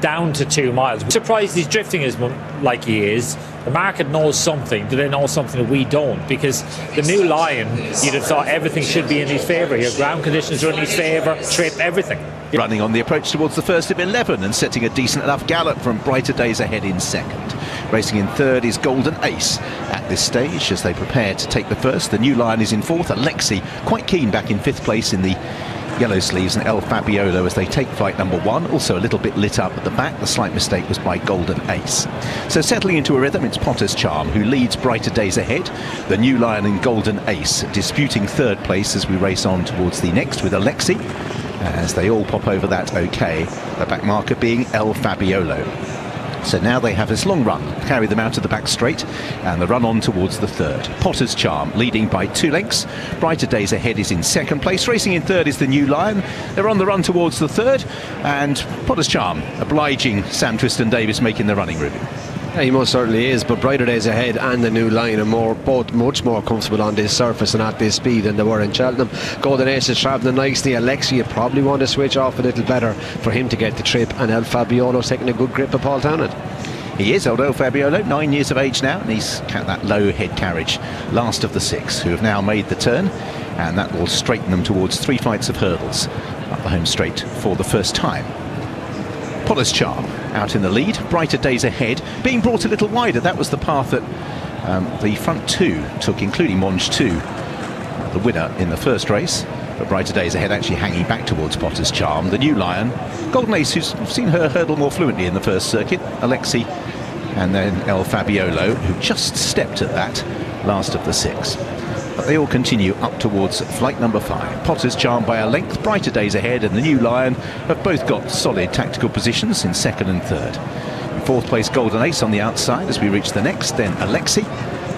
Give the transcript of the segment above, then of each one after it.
down to 2 miles. I'm surprised he's drifting as like he is. The market knows something. Do they know something that we don't? Because the New Lion, you'd have thought everything should be in his favour here. Ground conditions are in his favour, trip, everything. Running on the approach towards the first of 11 and setting a decent enough gallop from Brighter Days Ahead in second. Racing in third is Golden Ace at this stage as they prepare to take the first. The New Lion is in fourth. Alexi quite keen back in fifth place in the yellow sleeves, and El Fabiolo as they take flight number one, also a little bit lit up at the back. The slight mistake was by Golden Ace. So settling into a rhythm, it's Potter's Charm who leads Brighter Days Ahead. The New Lion and Golden Ace disputing third place as we race on towards the next with Alexi, as they all pop over that okay, the back marker being El Fabiolo. So now they have this long run, carry them out of the back straight, and the run on towards the third. Potter's Charm leading by 2 lengths. Brighter Days Ahead is in second place. Racing in third is the New Lion. They're on the run towards the third, and Potter's Charm obliging Sam Twiston-Davies making the running route. Yeah, he most certainly is, but Brighter Days Ahead and the New Lion are both much more comfortable on this surface and at this speed than they were in Cheltenham. Golden Ace is travelling nicely. Alexi, you probably want to switch off a little better for him to get the trip, and El Fabiolo's taking a good grip of Paul Townend. He is, old El Fabiolo, 9 years of age now, and he's that low head carriage, last of the 6 who have now made the turn, and that will straighten them towards 3 flights of hurdles up the home straight for the first time. Potter's Charm out in the lead. Brighter Days Ahead being brought a little wider. That was the path that the front 2 took, including Monge 2, the winner in the first race. But Brighter Days Ahead actually hanging back towards Potter's Charm. The New Lion, Golden Ace, who's seen her hurdle more fluently in the first circuit, Alexi, and then El Fabiolo, who just stepped at that, last of the 6. But they all continue up towards flight number 5. Potter's Charm by a length, Brighter Days Ahead and the New Lion have both got solid tactical positions in second and third. In fourth place, Golden Ace on the outside as we reach the next, then Alexi.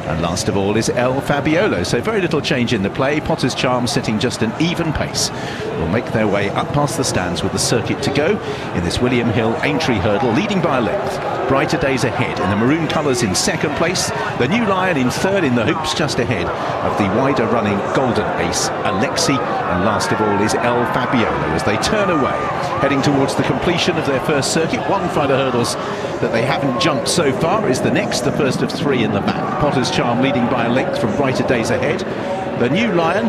And last of all is El Fabiolo. So very little change in the play. Potter's Charm setting just an even pace. Will make their way up past the stands with the circuit to go in this William Hill Aintree hurdle, leading by a length. Brighter Days Ahead in the maroon colours in second place. The New Lion in third in the hoops, just ahead of the wider running Golden Ace, Alexi. And last of all is El Fabiolo as they turn away, heading towards the completion of their first circuit. 1 flight of hurdles that they haven't jumped so far is the next, the first of 3 in the back. Potter's Charm leading by a length from Brighter Days Ahead. The New Lion,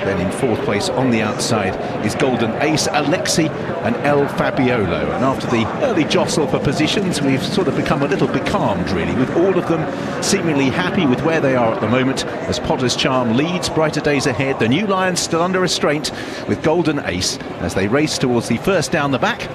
then in fourth place on the outside is Golden Ace, Alexi and El Fabiolo. And after the early jostle for positions, we've sort of become a little becalmed really, with all of them seemingly happy with where they are at the moment as Potter's Charm leads Brighter Days Ahead. The New Lion still under restraint with Golden Ace as they race towards the first down the back.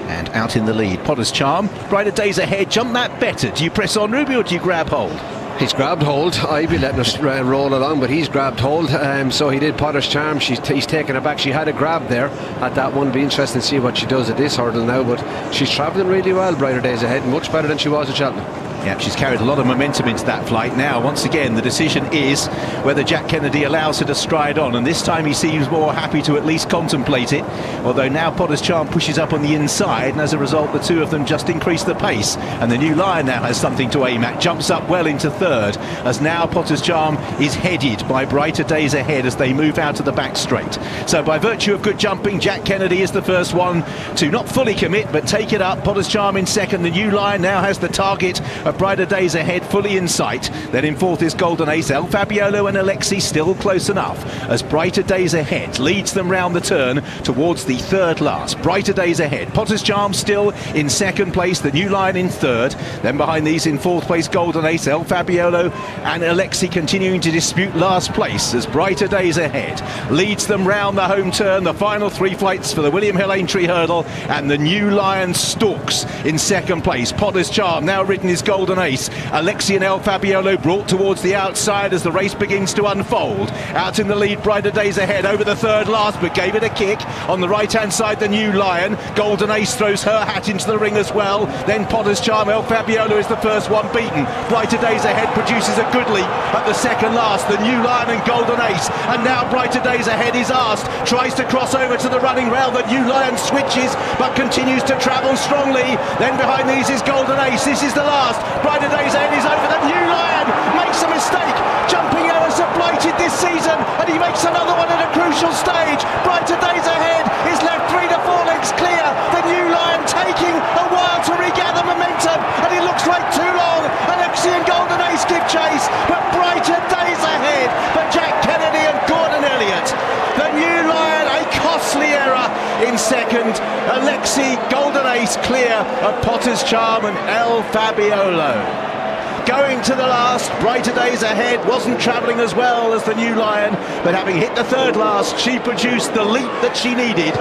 And out in the lead, Potter's Charm. Brighter Days Ahead, jump that better. Do you press on, Ruby, or do you grab hold? He's grabbed hold. I'd be letting us roll along, but he's grabbed hold. So he did Potter's Charm. He's taken her back. She had a grab there at that one. Be interesting to see what she does at this hurdle now, but she's travelling really well, Brighter Days Ahead, much better than she was at Cheltenham. Yeah, she's carried a lot of momentum into that flight. Now, once again, the decision is whether Jack Kennedy allows her to stride on, and this time he seems more happy to at least contemplate it, although now Potter's Charm pushes up on the inside, and as a result the two of them just increase the pace, and the New Lion now has something to aim at, jumps up well into third, as now Potter's Charm is headed by Brighter Days Ahead as they move out of the back straight. So by virtue of good jumping, Jack Kennedy is the first one to not fully commit but take it up. Potter's Charm in second. The New Lion now has the target of Brighter Days Ahead fully in sight. Then in fourth is Golden Ace. El Fabiolo and Alexi still close enough as Brighter Days Ahead leads them round the turn towards the third last. Brighter Days Ahead. Potter's Charm still in second place. The New Lion in third. Then behind these in fourth place Golden Ace, El Fabiolo and Alexi continuing to dispute last place as Brighter Days Ahead leads them round the home turn. The final 3 flights for the William Hill Aintree hurdle, and the New Lion stalks in second place. Potter's Charm now ridden is Golden Ace. Alexi and El Fabiolo brought towards the outside as the race begins to unfold. Out in the lead, Brighter Days Ahead over the third last, but gave it a kick. On the right hand side, the New Lion. Golden Ace throws her hat into the ring as well. Then Potter's Charm. El Fabiolo is the first one beaten. Brighter Days Ahead produces a good leap at the second last. The New Lion and Golden Ace, and now Brighter Days Ahead is asked, tries to cross over to the running rail. The New Lion switches but continues to travel strongly. Then behind these is Golden Ace. This is the last. Brighter Days Ahead is over. The New Lion makes a mistake. Jumping errors are blighted this season, and he makes another one at a crucial stage. Brighter Days Ahead is left 3 to 4 lengths clear. The New Lion taking pace clear of Potter's Charm and El Fabiolo. Going to the last, Brighter Days Ahead wasn't travelling as well as the New Lion, but having hit the third last, she produced the leap that she needed.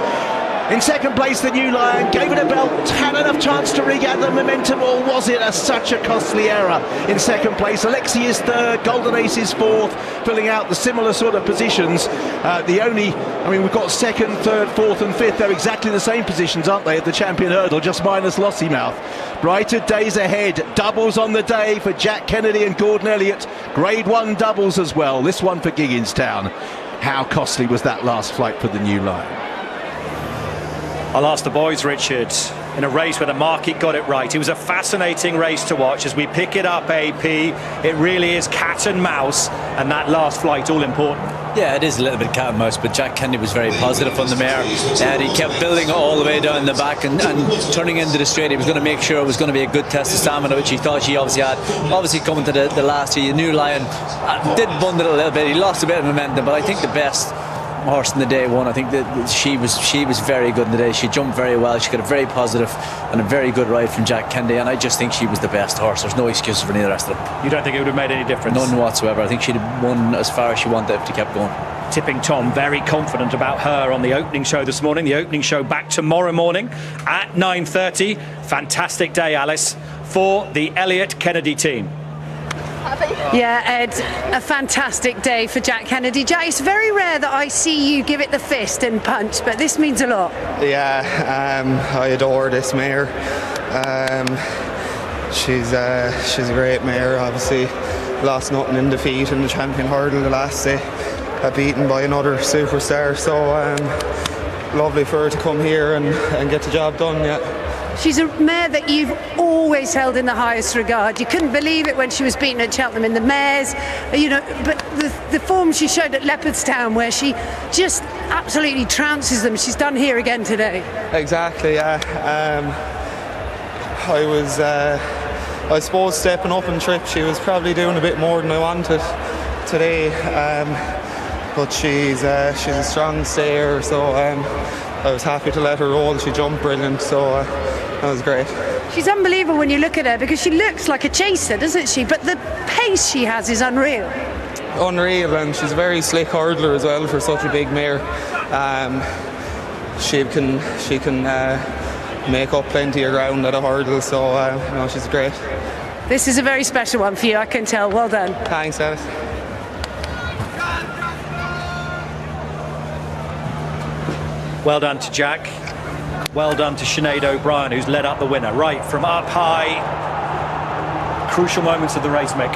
In second place, the New Lion gave it a belt, had enough chance to regather momentum, or was it such a costly error? In second place, Alexi is third, Golden Ace is fourth, filling out the similar sort of positions. We've got second, third, fourth and fifth. They're exactly the same positions, aren't they, at the Champion Hurdle, just minus Lossiemouth. Brighter Days Ahead, doubles on the day for Jack Kennedy and Gordon Elliott. Grade 1 doubles as well, this one for Gigginstown. How costly was that last flight for the New Lion? I'll ask the boys, Richard, in a race where the market got it right. It was a fascinating race to watch as we pick it up, AP. It really is cat and mouse, and that last flight all important. Yeah, it is a little bit cat and mouse, but Jack Kennedy was very positive on the mare, and he kept building it all the way down the back and turning into the straight. He was going to make sure it was going to be a good test of stamina, which he thought she obviously had. Obviously coming to the last year, the New Lion did bundle it a little bit. He lost a bit of momentum, but I think the best horse in the day won. I think that she was very good in the day. She jumped very well. She got a very positive and a very good ride from Jack Kennedy, and I just think she was the best horse. There's no excuses for any of the rest of them. You don't think it would have made any difference? None whatsoever. I think she'd have won as far as she wanted if she kept going. Tipping Tom, very confident about her on the opening show this morning. The opening show back tomorrow morning at 9:30. Fantastic day, Alice, for the Elliott Kennedy team. Yeah, Ed, a fantastic day for Jack Kennedy. Jack, it's very rare that I see you give it the fist and punch, but this means a lot. Yeah, I adore this mare. She's a great mare. Obviously, lost nothing in defeat in the Champion Hurdle the last day. Got beaten by another superstar, so lovely for her to come here and get the job done. Yeah. She's a mare that you've always held in the highest regard. You couldn't believe it when she was beaten at Cheltenham in the mares, but the form she showed at Leopardstown, where she just absolutely trounces them, she's done here again today. Exactly, yeah. I suppose stepping up in trip, she was probably doing a bit more than I wanted today, but she's a strong stayer, so I was happy to let her roll. She jumped brilliant, so that was great. She's unbelievable when you look at her, because she looks like a chaser, doesn't she? But the pace she has is unreal. Unreal, and she's a very slick hurdler as well for such a big mare. She can make up plenty of ground at a hurdle, so she's great. This is a very special one for you, I can tell. Well done. Thanks, Alice. Well done to Jack. Well done to Sinead O'Brien, who's led up the winner. Right, from up high. Crucial moments of the race, Mick.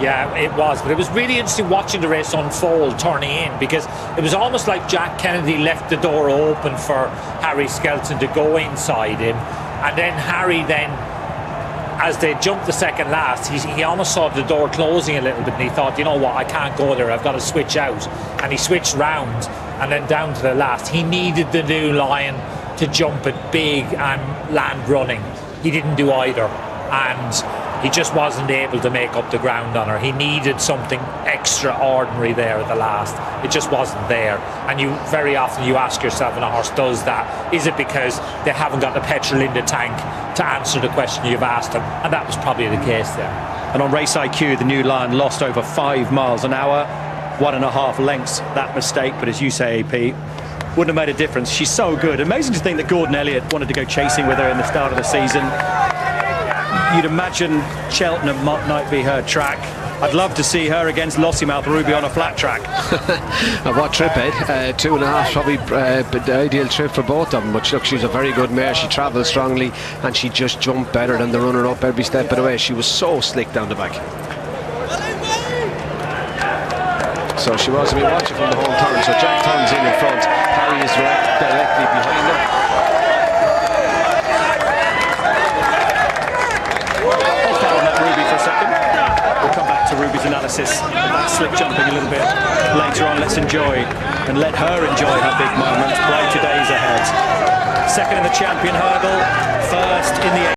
Yeah, it was, but it was really interesting watching the race unfold, turning in, because it was almost like Jack Kennedy left the door open for Harry Skelton to go inside him, and then Harry as they jumped the second last, he almost saw the door closing a little bit, and he thought, you know what, I can't go there, I've got to switch out, and he switched round, and then down to the last. He needed the New Lion to jump it big and land running. He didn't do either, and he just wasn't able to make up the ground on her. He needed something extraordinary there at the last. It just wasn't there. And you very often you ask yourself when a horse does that, is it because they haven't got the petrol in the tank to answer the question you've asked them? And that was probably the case there. And on Race IQ, the New Lion lost over 5 miles an hour, 1.5 lengths, that mistake. But as you say, AP, wouldn't have made a difference. She's so good. Amazing to think that Gordon Elliott wanted to go chasing with her in the start of the season. You'd imagine Cheltenham might be her track. I'd love to see her against Lossiemouth Ruby on a flat track. What trip, Ed? 2.5, probably the ideal trip for both of them. But look, she's a very good mare. She travels strongly, and she just jumped better than the runner-up every step of the way. She was so slick down the back. So she was to be watching from the home turn. So Jack turns in front. Harry is directly behind them. Ruby's analysis of that slick jumping a little bit later on. Let's enjoy and let her enjoy her big moment. Brighter Days Ahead. Second in the Champion Hurdle, first in the